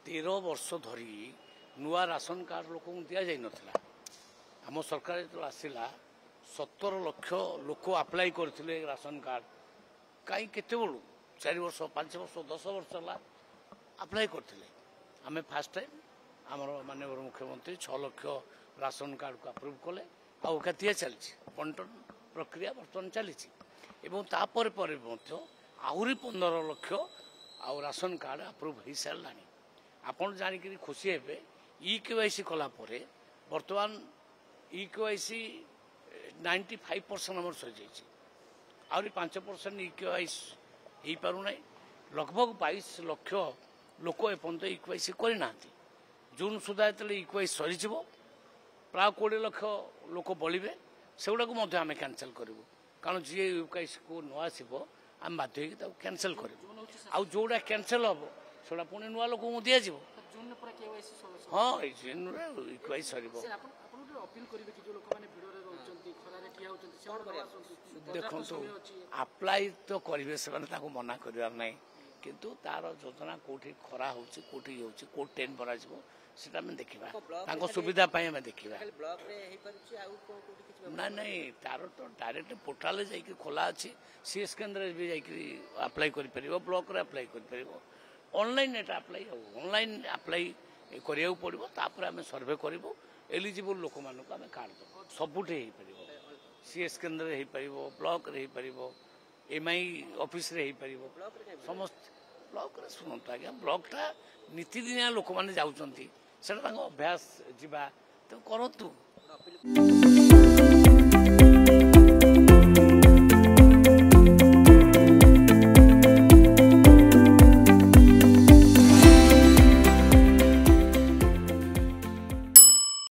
13 वर्ष धरी नुआ राशन कार्ड लोक दि जाई नथिला। आम सरकार जो आसला 17 लाख लोक अप्लाई करथिले राशन कार्ड कहीं केते बड़ू 4 वर्ष 5 वर्ष 10 वर्ष है अप्लाई करथिले। आमे फास्ट टाइम आमर माननीय मुख्यमंत्री 6 लाख राशन कार्ड को अप्रूव कले आउ दिया चली बंटन प्रक्रिया बर्तमान चली आहरी 15 लाख आउ राशन कार्ड अप्रूव हो सारा आपड़ जानिक खुशी हे EKYC कलापर बर्तमान EKYC 95% आम सरी आहरी 5% EKYC हो पारना लगभग 22 लाख लोक एपर्त EKYC करना जून सुधा जो EKYC सरी प्राय 20 लाख लोक बलिबे सेगुड़ा आम कैंसल करूँ कारण जी EKYC को न आसो आम बाध्य कैंसल करूँ आउ जोड़ा कैंसल हम से पुणी नुआ लोक दिज्व हाँ EKYC सर देखो अप्लाई तो करेंगे से मना करार ना किंतु तार योजना कौटी खरा होटी कौ टेन भर सेटा देखा सुविधा देखा ना नहीं तार तो डायरेक्ट पोर्टाल जाकि खोला अच्छी सीएस केन्द्र भी अप्लाई कर ब्लॉक रे अप्लाई कर ऑनलाइन एटा अप्लाई ऑनलाइन अप्लाई करिया पड़ो तापर आम सर्वे करूँ एलिजिबल लोक मान कार्ड देव सबुठे हो पार सीएस केन्द्र हो पार ब्लॉक रे हो पार MI ऑफिस रे हो पार समस्त ब्लॉक रे शुणु आज्ञा ब्लॉक टा नीतिदिनिया लोक मैंने जाऊँच से अभ्यास जावा तो करूँ।